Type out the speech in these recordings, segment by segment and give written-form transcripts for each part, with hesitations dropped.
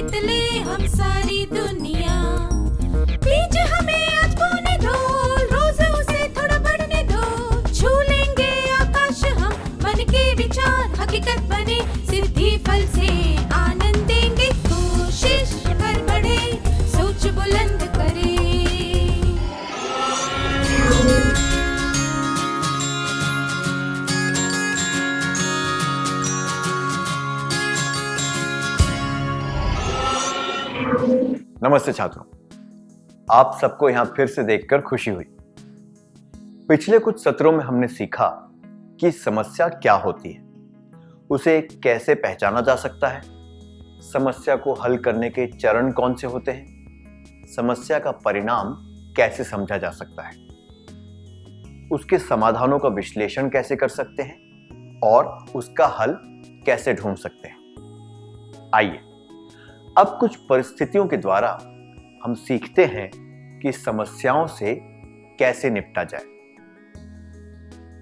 जीत ले हम सारी दुनिया। बीच हमें आज बोने दो, रोज उसे थोड़ा बढ़ने दो। छू लेंगे आकाश हम, मन के विचार हकीकत बने। सिद्धि फल से आनंद देंगे, कोशिश कर बढ़े, सोच बुलंद करे। नमस्ते छात्रों, आप सबको यहां फिर से देखकर खुशी हुई। पिछले कुछ सत्रों में हमने सीखा कि समस्या क्या होती है, उसे कैसे पहचाना जा सकता है, समस्या को हल करने के चरण कौन से होते हैं, समस्या का परिणाम कैसे समझा जा सकता है, उसके समाधानों का विश्लेषण कैसे कर सकते हैं और उसका हल कैसे ढूंढ सकते हैं। आइए अब कुछ परिस्थितियों के द्वारा हम सीखते हैं कि समस्याओं से कैसे निपटा जाए।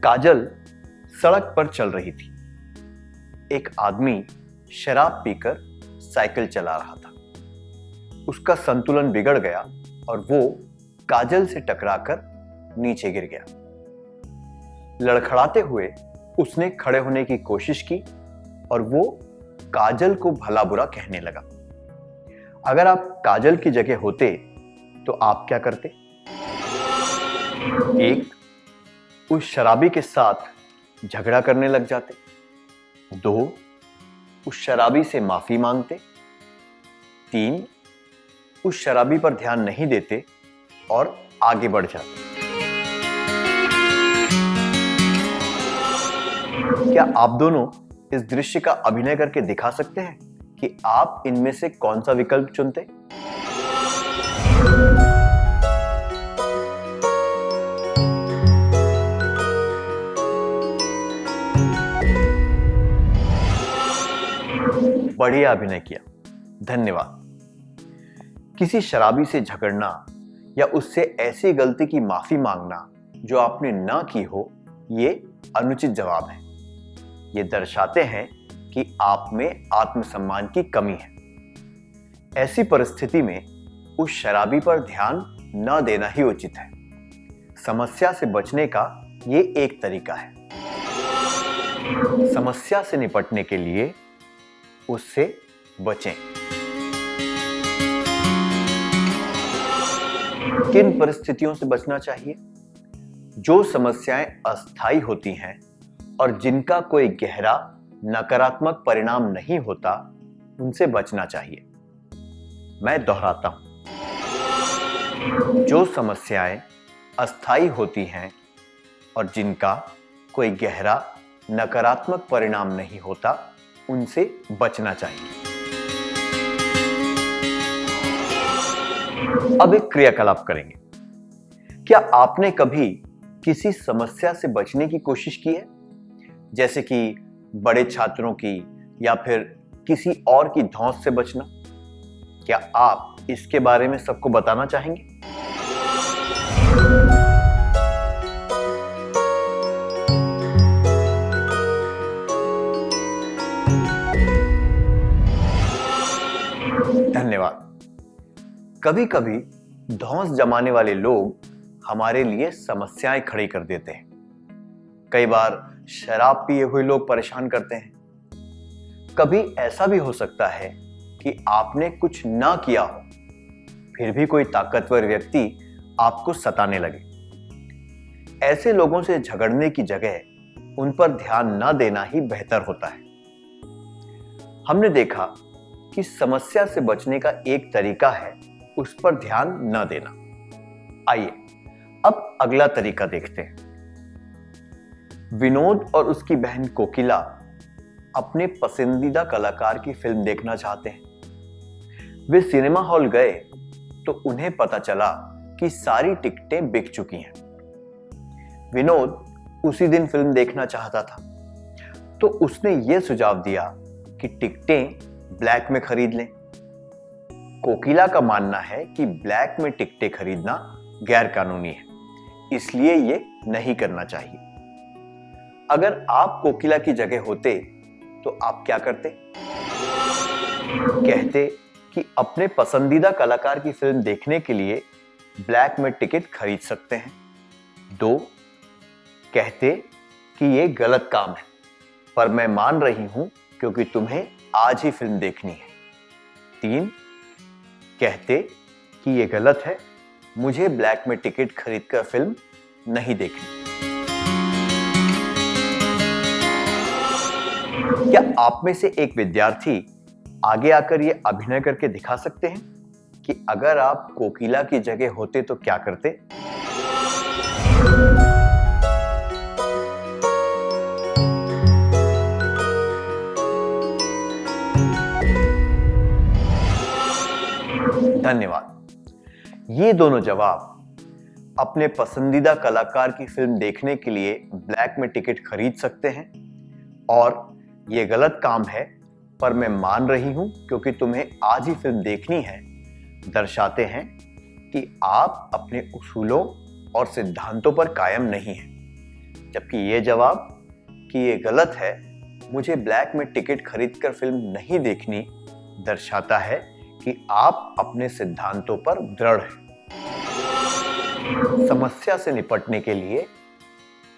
काजल सड़क पर चल रही थी। एक आदमी शराब पीकर साइकिल चला रहा था। उसका संतुलन बिगड़ गया और वो काजल से टकराकर नीचे गिर गया। लड़खड़ाते हुए उसने खड़े होने की कोशिश की और वो काजल को भला बुरा कहने लगा। अगर आप काजल की जगह होते तो आप क्या करते? 1. उस शराबी के साथ झगड़ा करने लग जाते। 2. उस शराबी से माफी मांगते। 3. उस शराबी पर ध्यान नहीं देते और आगे बढ़ जाते। क्या आप दोनों इस दृश्य का अभिनय करके दिखा सकते हैं कि आप इनमें से कौन सा विकल्प चुनते? बढ़िया अभिनय किया, धन्यवाद। किसी शराबी से झगड़ना या उससे ऐसी गलती की माफी मांगना जो आपने ना की हो, ये अनुचित जवाब है। ये दर्शाते हैं कि आप में आत्मसम्मान की कमी है। ऐसी परिस्थिति में उस शराबी पर ध्यान न देना ही उचित है। समस्या से बचने का ये एक तरीका है। समस्या से निपटने के लिए उससे बचें। किन परिस्थितियों से बचना चाहिए? जो समस्याएं अस्थायी होती हैं और जिनका कोई गहरा नकारात्मक परिणाम नहीं होता, उनसे बचना चाहिए। मैं दोहराता हूं, जो समस्याएं अस्थायी होती हैं और जिनका कोई गहरा नकारात्मक परिणाम नहीं होता, उनसे बचना चाहिए। अब एक क्रियाकलाप करेंगे। क्या आपने कभी किसी समस्या से बचने की कोशिश की है, जैसे कि बड़े छात्रों की या फिर किसी और की धौंस से बचना? क्या आप इसके बारे में सबको बताना चाहेंगे? धन्यवाद। कभी कभी धौंस जमाने वाले लोग हमारे लिए समस्याएं खड़ी कर देते हैं। कई बार शराब पिए हुए लोग परेशान करते हैं। कभी ऐसा भी हो सकता है कि आपने कुछ ना किया हो, फिर भी कोई ताकतवर व्यक्ति आपको सताने लगे। ऐसे लोगों से झगड़ने की जगह उन पर ध्यान न देना ही बेहतर होता है। हमने देखा कि समस्या से बचने का एक तरीका है उस पर ध्यान न देना। आइए अब अगला तरीका देखते हैं। विनोद और उसकी बहन कोकिला अपने पसंदीदा कलाकार की फिल्म देखना चाहते हैं। वे सिनेमा हॉल गए तो उन्हें पता चला कि सारी टिकटें बिक चुकी हैं। विनोद उसी दिन फिल्म देखना चाहता था, तो उसने यह सुझाव दिया कि टिकटें ब्लैक में खरीद लें। कोकिला का मानना है कि ब्लैक में टिकटें खरीदना गैर कानूनी है, इसलिए ये नहीं करना चाहिए। अगर आप कोकिला की जगह होते तो आप क्या करते? कहते कि अपने पसंदीदा कलाकार की फिल्म देखने के लिए ब्लैक में टिकट खरीद सकते हैं। 2, कहते कि ये गलत काम है पर मैं मान रही हूं क्योंकि तुम्हें आज ही फिल्म देखनी है। 3, कहते कि ये गलत है, मुझे ब्लैक में टिकट खरीदकर फिल्म नहीं देखनी। क्या आप में से एक विद्यार्थी आगे आकर ये अभिनय करके दिखा सकते हैं कि अगर आप कोकिला की जगह होते तो क्या करते? धन्यवाद। ये दोनों जवाब अपने पसंदीदा कलाकार की फिल्म देखने के लिए ब्लैक में टिकट खरीद सकते हैं और ये गलत काम है पर मैं मान रही हूं क्योंकि तुम्हें आज ही फिल्म देखनी है दर्शाते हैं कि आप अपने उसूलों और सिद्धांतों पर कायम नहीं हैं। जबकि ये जवाब कि ये गलत है, मुझे ब्लैक में टिकट खरीदकर फिल्म नहीं देखनी दर्शाता है कि आप अपने सिद्धांतों पर दृढ़ हैं। समस्या से निपटने के लिए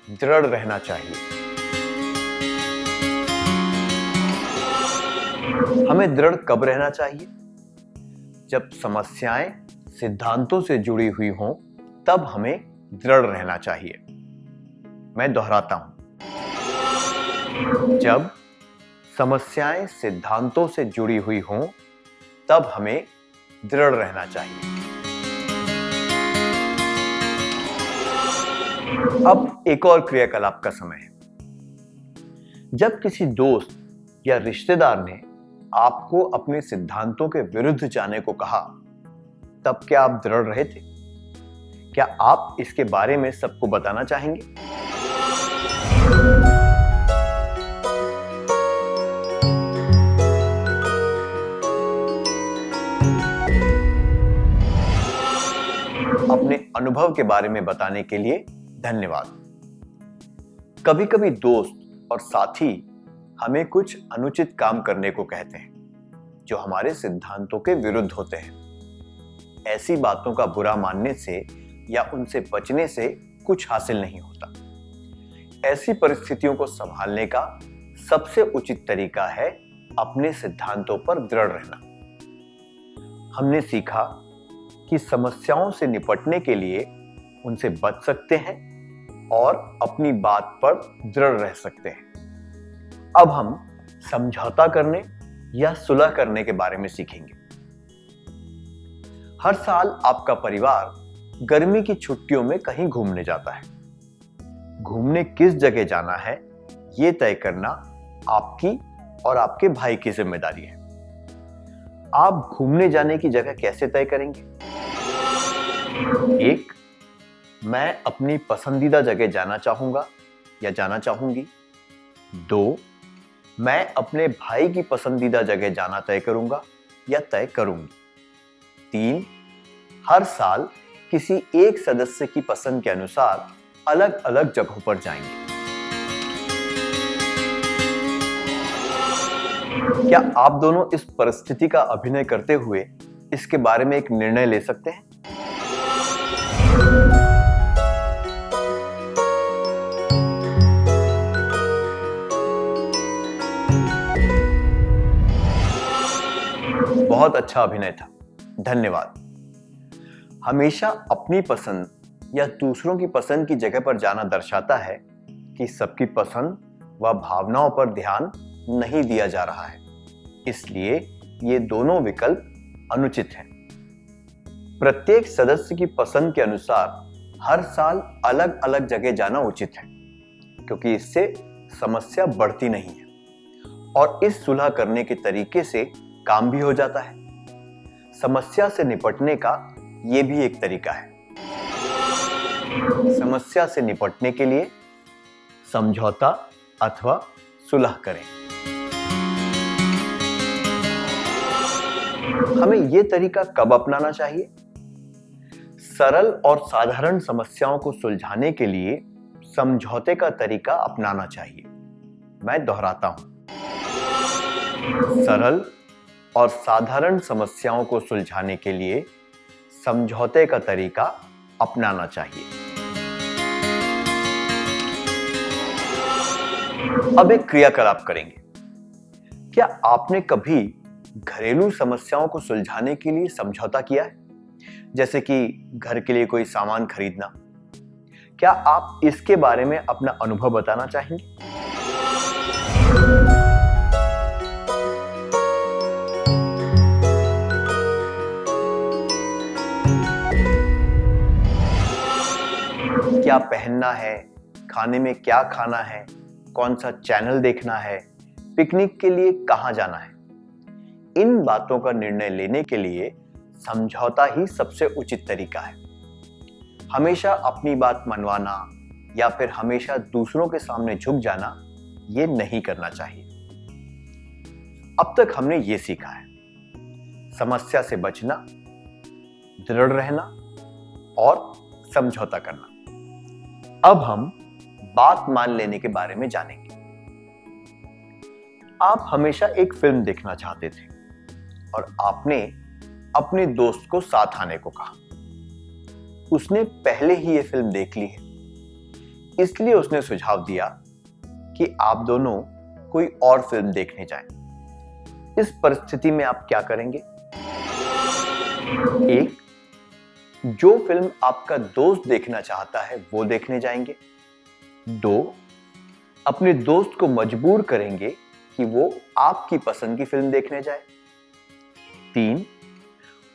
दृढ़ रहना चाहिए। हमें दृढ़ कब रहना चाहिए? जब समस्याएं सिद्धांतों से जुड़ी हुई हों, तब हमें दृढ़ रहना चाहिए। मैं दोहराता हूं, जब समस्याएं सिद्धांतों से जुड़ी हुई हों, तब हमें दृढ़ रहना चाहिए। अब एक और क्रियाकलाप का समय है। जब किसी दोस्त या रिश्तेदार ने आपको अपने सिद्धांतों के विरुद्ध जाने को कहा, तब क्या आप दृढ़ रहे थे? क्या आप इसके बारे में सबको बताना चाहेंगे? अपने अनुभव के बारे में बताने के लिए धन्यवाद। कभी-कभी दोस्त और साथी हमें कुछ अनुचित काम करने को कहते हैं जो हमारे सिद्धांतों के विरुद्ध होते हैं। ऐसी बातों का बुरा मानने से या उनसे बचने से कुछ हासिल नहीं होता। ऐसी परिस्थितियों को संभालने का सबसे उचित तरीका है अपने सिद्धांतों पर दृढ़ रहना। हमने सीखा कि समस्याओं से निपटने के लिए उनसे बच सकते हैं और अपनी बात पर दृढ़ रह सकते हैं। अब हम समझौता करने या सुलह करने के बारे में सीखेंगे। हर साल आपका परिवार गर्मी की छुट्टियों में कहीं घूमने जाता है। घूमने किस जगह जाना है, यह तय करना आपकी और आपके भाई की जिम्मेदारी है। आप घूमने जाने की जगह कैसे तय करेंगे? 1, मैं अपनी पसंदीदा जगह जाना चाहूंगा या जाना चाहूंगी। 2, मैं अपने भाई की पसंदीदा जगह जाना तय करूंगा या तय करूंगी। 3, हर साल किसी एक सदस्य की पसंद के अनुसार अलग अलग जगहों पर जाएंगे। क्या आप दोनों इस परिस्थिति का अभिनय करते हुए इसके बारे में एक निर्णय ले सकते हैं? बहुत अच्छा अभिनय था, धन्यवाद। हमेशा अपनी पसंद या दूसरों की पसंद की जगह पर जाना दर्शाता है कि सबकी पसंद व भावनाओं पर ध्यान नहीं दिया जा रहा है। इसलिए ये दोनों विकल्प अनुचित हैं। प्रत्येक सदस्य की पसंद के अनुसार हर साल अलग अलग जगह जाना उचित है, क्योंकि इससे समस्या बढ़ती नहीं है और इस सुलह करने के तरीके से काम भी हो जाता है। समस्या से निपटने का यह भी एक तरीका है। समस्या से निपटने के लिए समझौता अथवा सुलह करें। हमें यह तरीका कब अपनाना चाहिए? सरल और साधारण समस्याओं को सुलझाने के लिए समझौते का तरीका अपनाना चाहिए। मैं दोहराता हूं, सरल और साधारण समस्याओं को सुलझाने के लिए समझौते का तरीका अपनाना चाहिए। अब एक क्रियाकलाप करेंगे। क्या आपने कभी घरेलू समस्याओं को सुलझाने के लिए समझौता किया है? जैसे कि घर के लिए कोई सामान खरीदना। क्या आप इसके बारे में अपना अनुभव बताना चाहेंगे? क्या पहनना है, खाने में क्या खाना है, कौन सा चैनल देखना है, पिकनिक के लिए कहां जाना है, इन बातों का निर्णय लेने के लिए समझौता ही सबसे उचित तरीका है। हमेशा अपनी बात मनवाना या फिर हमेशा दूसरों के सामने झुक जाना, ये नहीं करना चाहिए। अब तक हमने ये सीखा है, समस्या से बचना, दृढ़ रहना और समझौता करना। अब हम बात मान लेने के बारे में जानेंगे। आप हमेशा एक फिल्म देखना चाहते थे और आपने अपने दोस्त को साथ आने को कहा। उसने पहले ही ये फिल्म देख ली है, इसलिए उसने सुझाव दिया कि आप दोनों कोई और फिल्म देखने जाएं। इस परिस्थिति में आप क्या करेंगे? 1. जो फिल्म आपका दोस्त देखना चाहता है वो देखने जाएंगे। 2. अपने दोस्त को मजबूर करेंगे कि वो आपकी पसंद की फिल्म देखने जाए। 3.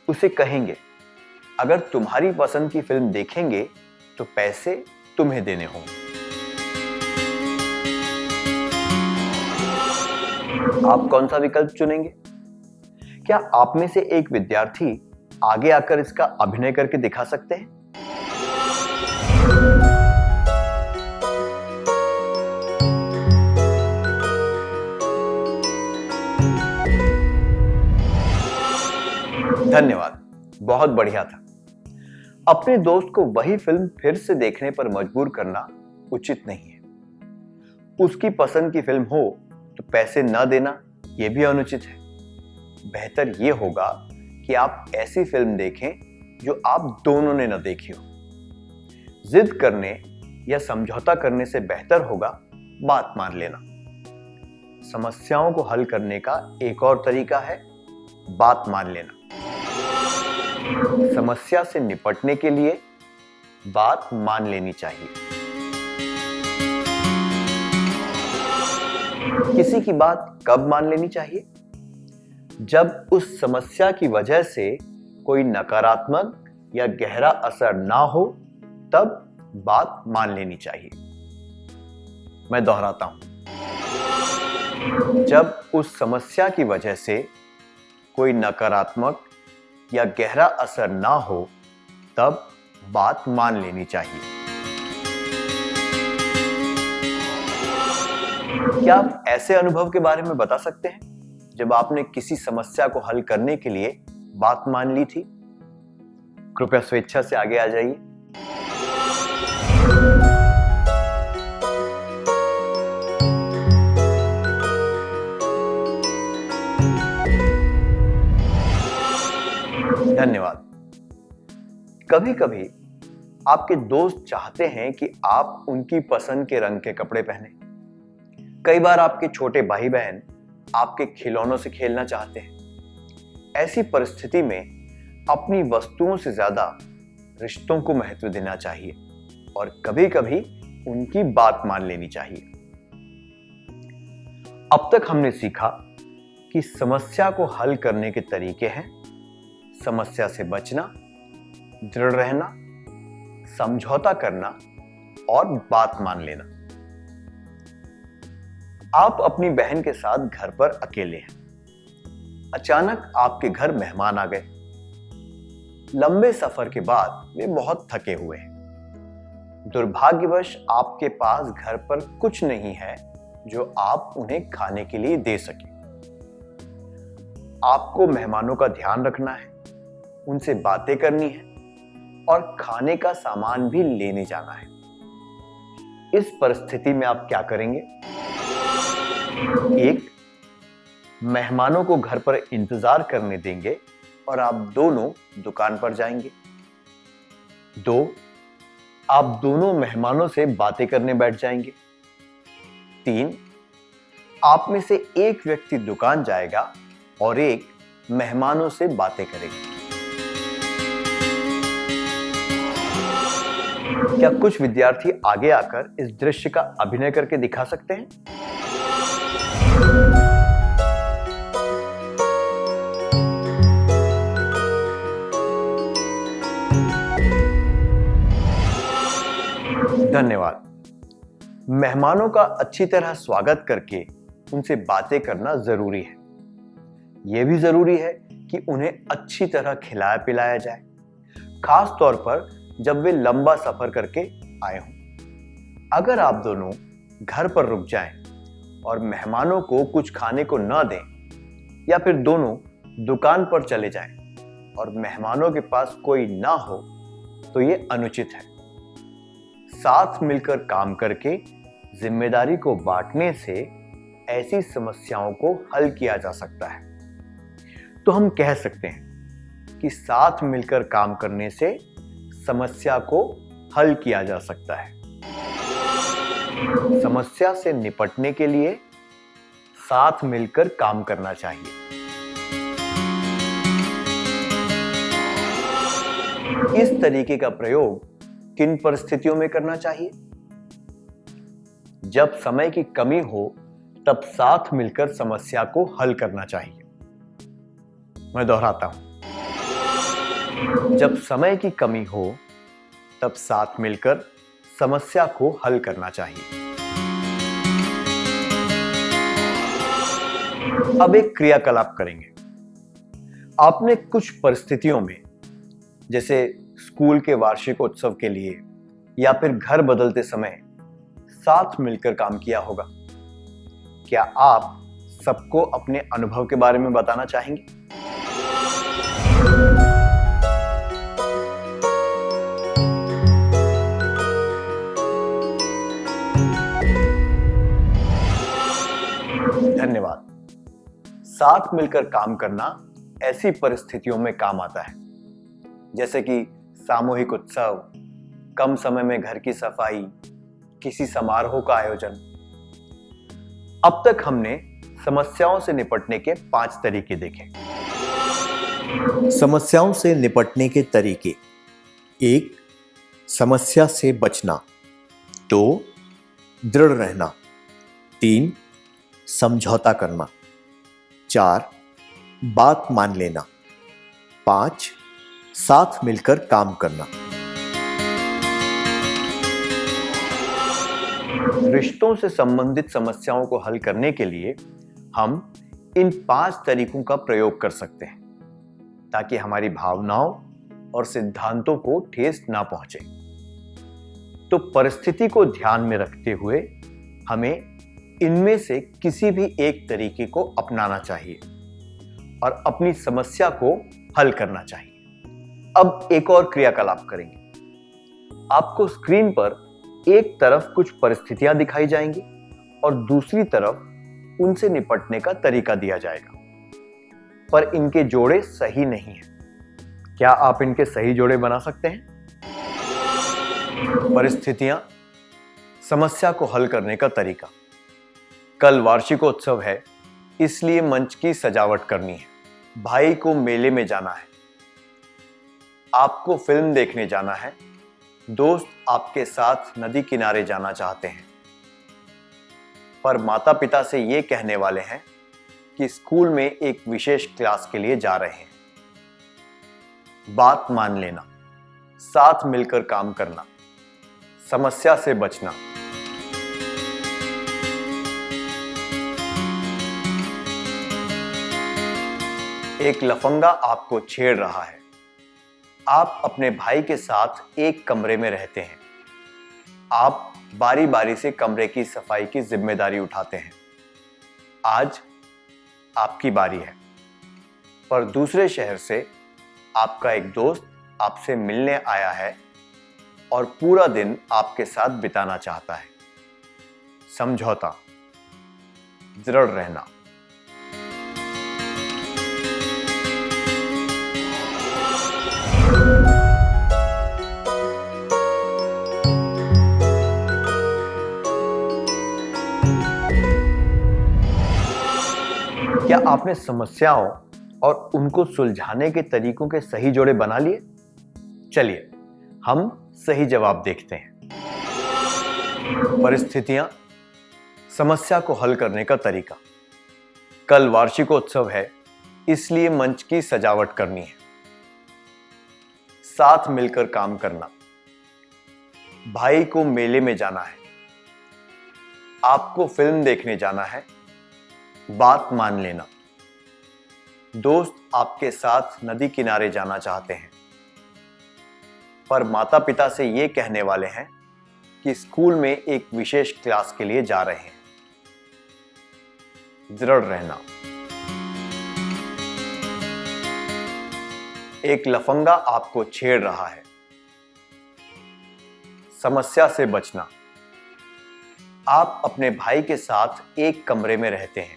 उसे कहेंगे अगर तुम्हारी पसंद की फिल्म देखेंगे तो पैसे तुम्हें देने होंगे। आप कौन सा विकल्प चुनेंगे? क्या आप में से एक विद्यार्थी आगे आकर इसका अभिनय करके दिखा सकते हैं? धन्यवाद, बहुत बढ़िया था। अपने दोस्त को वही फिल्म फिर से देखने पर मजबूर करना उचित नहीं है। उसकी पसंद की फिल्म हो तो पैसे न देना, यह भी अनुचित है। बेहतर यह होगा कि आप ऐसी फिल्म देखें जो आप दोनों ने न देखी हो। जिद करने या समझौता करने से बेहतर होगा बात मान लेना। समस्याओं को हल करने का एक और तरीका है बात मान लेना। समस्या से निपटने के लिए बात मान लेनी चाहिए। किसी की बात कब मान लेनी चाहिए? जब उस समस्या की वजह से कोई नकारात्मक या गहरा असर ना हो, तब बात मान लेनी चाहिए। मैं दोहराता हूं, जब उस समस्या की वजह से कोई नकारात्मक या गहरा असर ना हो, तब बात मान लेनी चाहिए। क्या आप ऐसे अनुभव के बारे में बता सकते हैं जब आपने किसी समस्या को हल करने के लिए बात मान ली थी? कृपया स्वेच्छा से आगे आ जाइए। धन्यवाद। कभी कभी आपके दोस्त चाहते हैं कि आप उनकी पसंद के रंग के कपड़े पहने। कई बार आपके छोटे भाई बहन आपके खिलौनों से खेलना चाहते हैं। ऐसी परिस्थिति में अपनी वस्तुओं से ज्यादा रिश्तों को महत्व देना चाहिए और कभी कभी उनकी बात मान लेनी चाहिए। अब तक हमने सीखा कि समस्या को हल करने के तरीके हैं समस्या से बचना, दृढ़ रहना, समझौता करना और बात मान लेना। आप अपनी बहन के साथ घर पर अकेले हैं। अचानक आपके घर मेहमान आ गए। लंबे सफर के बाद वे बहुत थके हुए हैं। दुर्भाग्यवश आपके पास घर पर कुछ नहीं है जो आप उन्हें खाने के लिए दे सकें। आपको मेहमानों का ध्यान रखना है, उनसे बातें करनी है और खाने का सामान भी लेने जाना है। इस परिस्थिति में आप क्या करेंगे? 1. मेहमानों को घर पर इंतजार करने देंगे और आप दोनों दुकान पर जाएंगे। 2, आप दोनों मेहमानों से बातें करने बैठ जाएंगे। 3, आप में से एक व्यक्ति दुकान जाएगा और एक मेहमानों से बातें करेगा। क्या कुछ विद्यार्थी आगे आकर इस दृश्य का अभिनय करके दिखा सकते हैं? धन्यवाद। मेहमानों का अच्छी तरह स्वागत करके उनसे बातें करना जरूरी है। यह भी जरूरी है कि उन्हें अच्छी तरह खिलाया पिलाया जाए, खास तौर पर जब वे लंबा सफर करके आए हों। अगर आप दोनों घर पर रुक जाएं और मेहमानों को कुछ खाने को न दें, या फिर दोनों दुकान पर चले जाएं और मेहमानों के पास कोई ना हो, तो यह अनुचित है। साथ मिलकर काम करके जिम्मेदारी को बांटने से ऐसी समस्याओं को हल किया जा सकता है। तो हम कह सकते हैं कि साथ मिलकर काम करने से समस्या को हल किया जा सकता है। समस्या से निपटने के लिए साथ मिलकर काम करना चाहिए। इस तरीके का प्रयोग किन परिस्थितियों में करना चाहिए? जब समय की कमी हो तब साथ मिलकर समस्या को हल करना चाहिए। मैं दोहराता हूं, जब समय की कमी हो तब साथ मिलकर समस्या को हल करना चाहिए। अब एक क्रियाकलाप करेंगे। आपने कुछ परिस्थितियों में, जैसे स्कूल के वार्षिकोत्सव के लिए या फिर घर बदलते समय, साथ मिलकर काम किया होगा। क्या आप सबको अपने अनुभव के बारे में बताना चाहेंगे? धन्यवाद। साथ मिलकर काम करना ऐसी परिस्थितियों में काम आता है, जैसे कि सामूहिक उत्सव, कम समय में घर की सफाई, किसी समारोह का आयोजन। अब तक हमने समस्याओं से निपटने के 5 तरीके देखे। समस्याओं से निपटने के तरीके: 1. समस्या से बचना। 2. दृढ़ रहना। 3. समझौता करना। 4. बात मान लेना। 5. साथ मिलकर काम करना। रिश्तों से संबंधित समस्याओं को हल करने के लिए हम इन 5 तरीकों का प्रयोग कर सकते हैं, ताकि हमारी भावनाओं और सिद्धांतों को ठेस ना पहुंचे। तो परिस्थिति को ध्यान में रखते हुए हमें इनमें से किसी भी एक तरीके को अपनाना चाहिए और अपनी समस्या को हल करना चाहिए। अब एक और क्रियाकलाप करेंगे। आपको स्क्रीन पर एक तरफ कुछ परिस्थितियां दिखाई जाएंगी और दूसरी तरफ उनसे निपटने का तरीका दिया जाएगा, पर इनके जोड़े सही नहीं हैं। क्या आप इनके सही जोड़े बना सकते हैं? परिस्थितियां, समस्या को हल करने का तरीका। कल वार्षिकोत्सव है, इसलिए मंच की सजावट करनी है। भाई को मेले में जाना है। आपको फिल्म देखने जाना है। दोस्त आपके साथ नदी किनारे जाना चाहते हैं, पर माता पिता से ये कहने वाले हैं कि स्कूल में एक विशेष क्लास के लिए जा रहे हैं। बात मान लेना, साथ मिलकर काम करना, समस्या से बचना। एक लफंगा आपको छेड़ रहा है। आप अपने भाई के साथ एक कमरे में रहते हैं। आप बारी बारी से कमरे की सफाई की जिम्मेदारी उठाते हैं। आज आपकी बारी है, पर दूसरे शहर से आपका एक दोस्त आपसे मिलने आया है और पूरा दिन आपके साथ बिताना चाहता है। समझौता, दृढ़ रहना। क्या आपने समस्याओं और उनको सुलझाने के तरीकों के सही जोड़े बना लिए? चलिए हम सही जवाब देखते हैं। परिस्थितियां, समस्या को हल करने का तरीका। कल वार्षिकोत्सव है, इसलिए मंच की सजावट करनी है। साथ मिलकर काम करना। भाई को मेले में जाना है। आपको फिल्म देखने जाना है। बात मान लेना। दोस्त आपके साथ नदी किनारे जाना चाहते हैं, पर माता पिता से यह कहने वाले हैं कि स्कूल में एक विशेष क्लास के लिए जा रहे हैं। दृढ़ रहना। एक लफंगा आपको छेड़ रहा है। समस्या से बचना। आप अपने भाई के साथ एक कमरे में रहते हैं।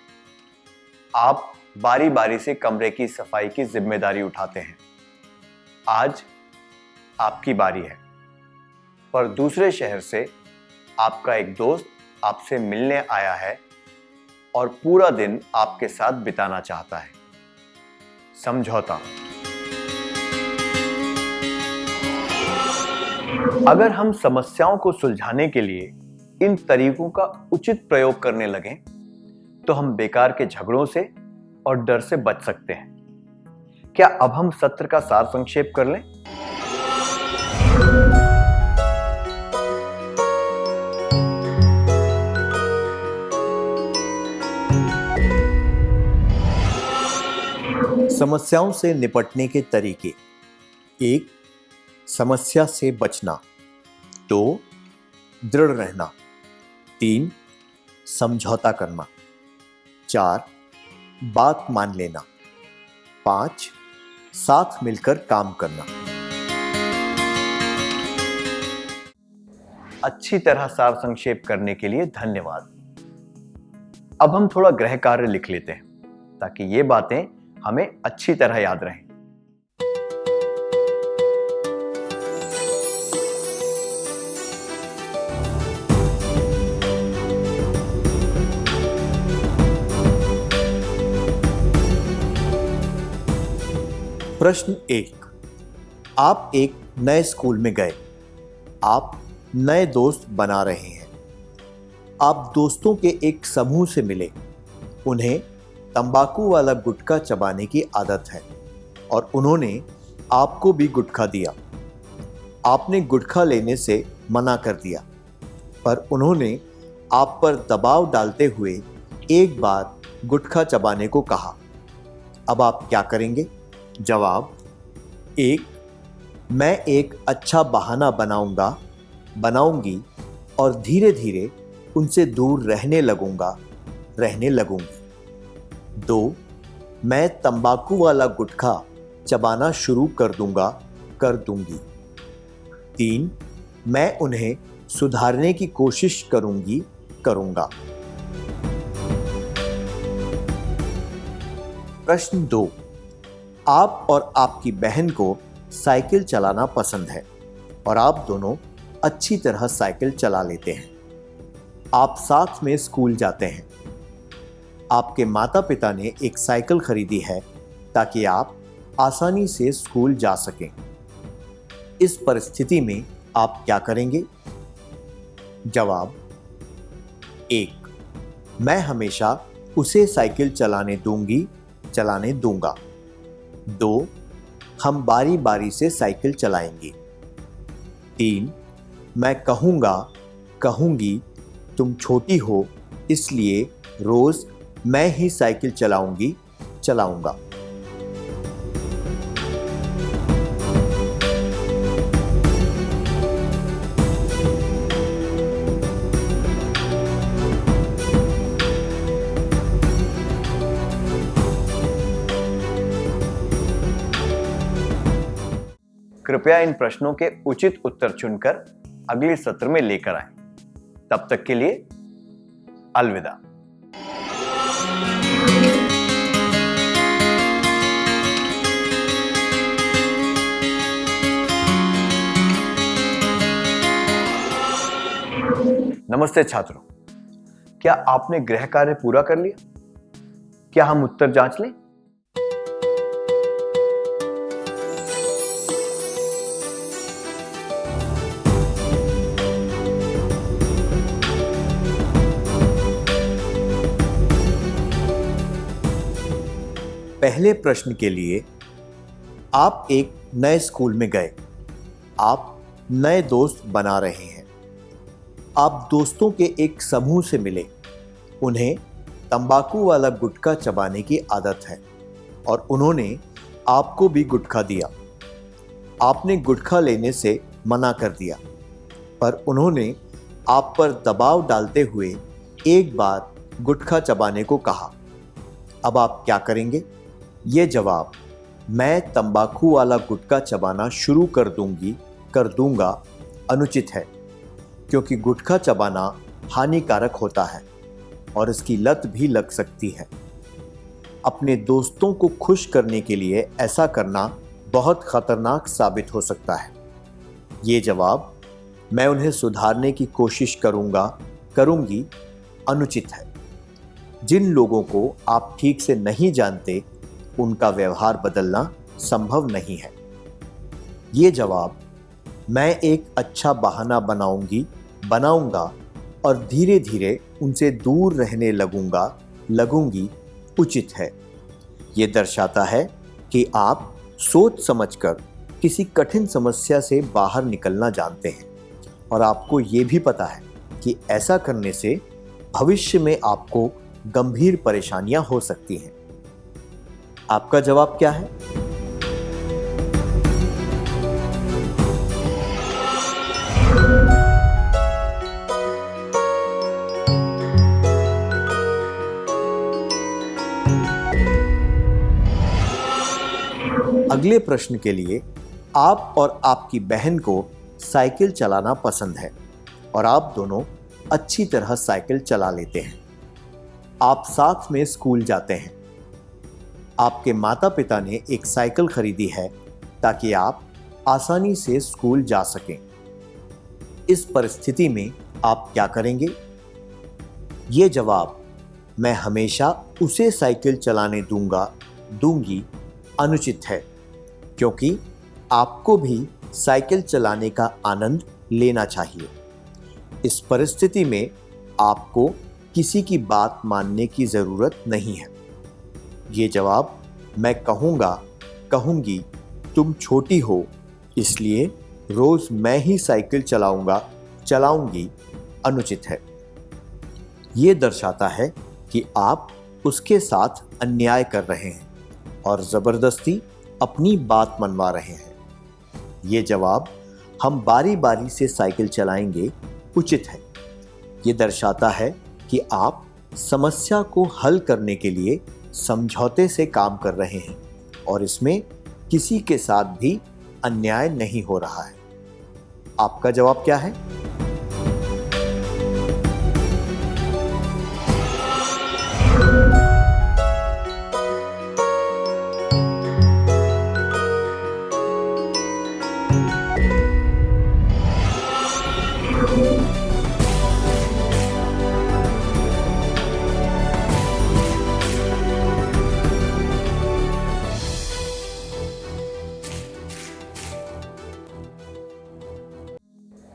आप बारी बारी से कमरे की सफाई की जिम्मेदारी उठाते हैं। आज आपकी बारी है, पर दूसरे शहर से आपका एक दोस्त आपसे मिलने आया है और पूरा दिन आपके साथ बिताना चाहता है। समझौता। अगर हम समस्याओं को सुलझाने के लिए इन तरीकों का उचित प्रयोग करने लगें, तो हम बेकार के झगड़ों से और डर से बच सकते हैं। क्या अब हम सत्र का सार संक्षेप कर लें? समस्याओं से निपटने के तरीके। 1. समस्या से बचना। 2. दृढ़ रहना। 3. समझौता करना। 4. बात मान लेना। 5. साथ मिलकर काम करना। अच्छी तरह सार संक्षेप करने के लिए धन्यवाद। अब हम थोड़ा गृह कार्य लिख लेते हैं, ताकि ये बातें हमें अच्छी तरह याद रहें। प्रश्न 1। आप एक नए स्कूल में गए। आप नए दोस्त बना रहे हैं। आप दोस्तों के एक समूह से मिले। उन्हें तंबाकू वाला गुटखा चबाने की आदत है और उन्होंने आपको भी गुटखा दिया। आपने गुटखा लेने से मना कर दिया, पर उन्होंने आप पर दबाव डालते हुए एक बार गुटखा चबाने को कहा। अब आप क्या करेंगे? जवाब। 1. मैं एक अच्छा बहाना बनाऊंगी और धीरे धीरे उनसे दूर रहने लगूंगी। 2. मैं तंबाकू वाला गुटखा चबाना शुरू कर दूंगी। 3. मैं उन्हें सुधारने की कोशिश करूंगा। प्रश्न 2। आप और आपकी बहन को साइकिल चलाना पसंद है और आप दोनों अच्छी तरह साइकिल चला लेते हैं। आप साथ में स्कूल जाते हैं। आपके माता पिता ने एक साइकिल खरीदी है ताकि आप आसानी से स्कूल जा सकें। इस परिस्थिति में आप क्या करेंगे? जवाब। 1. मैं हमेशा उसे साइकिल चलाने दूंगा। 2. हम बारी बारी से साइकिल चलाएंगे। 3. मैं कहूंगी तुम छोटी हो, इसलिए रोज मैं ही साइकिल चलाऊंगा। कृपया इन प्रश्नों के उचित उत्तर चुनकर अगले सत्र में लेकर आएं। तब तक के लिए अलविदा। नमस्ते छात्रों, क्या आपने गृह कार्य पूरा कर लिया? क्या हम उत्तर जांच लें? पहले प्रश्न के लिए, आप एक नए स्कूल में गए। आप नए दोस्त बना रहे हैं। आप दोस्तों के एक समूह से मिले। उन्हें तंबाकू वाला गुटखा चबाने की आदत है और उन्होंने आपको भी गुटखा दिया। आपने गुटखा लेने से मना कर दिया, पर उन्होंने आप पर दबाव डालते हुए एक बार गुटखा चबाने को कहा। अब आप क्या करेंगे? ये जवाब, मैं तंबाकू वाला गुटखा चबाना शुरू कर दूंगा अनुचित है, क्योंकि गुटखा चबाना हानिकारक होता है और इसकी लत भी लग सकती है। अपने दोस्तों को खुश करने के लिए ऐसा करना बहुत खतरनाक साबित हो सकता है। ये जवाब, मैं उन्हें सुधारने की कोशिश करूंगी अनुचित है। जिन लोगों को आप ठीक से नहीं जानते, उनका व्यवहार बदलना संभव नहीं है। ये जवाब, मैं एक अच्छा बहाना बनाऊंगा और धीरे धीरे उनसे दूर रहने लगूंगी उचित है। ये दर्शाता है कि आप सोच समझकर किसी कठिन समस्या से बाहर निकलना जानते हैं और आपको ये भी पता है कि ऐसा करने से भविष्य में आपको गंभीर परेशानियां हो सकती हैं। आपका जवाब क्या है? अगले प्रश्न के लिए, आप और आपकी बहन को साइकिल चलाना पसंद है और आप दोनों अच्छी तरह साइकिल चला लेते हैं। आप साथ में स्कूल जाते हैं। आपके माता पिता ने एक साइकिल खरीदी है ताकि आप आसानी से स्कूल जा सकें। इस परिस्थिति में आप क्या करेंगे? ये जवाब, मैं हमेशा उसे साइकिल चलाने दूंगी अनुचित है, क्योंकि आपको भी साइकिल चलाने का आनंद लेना चाहिए। इस परिस्थिति में आपको किसी की बात मानने की ज़रूरत नहीं है। ये जवाब, मैं कहूंगी तुम छोटी हो, इसलिए रोज मैं ही साइकिल चलाऊंगी अनुचित है। ये दर्शाता है कि आप उसके साथ अन्याय कर रहे हैं और ज़बरदस्ती अपनी बात मनवा रहे हैं। ये जवाब, हम बारी बारी से साइकिल चलाएंगे उचित है। ये दर्शाता है कि आप समस्या को हल करने के लिए समझौते से काम कर रहे हैं और इसमें किसी के साथ भी अन्याय नहीं हो रहा है। आपका जवाब क्या है?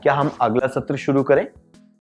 क्या हम अगला सत्र शुरू करें?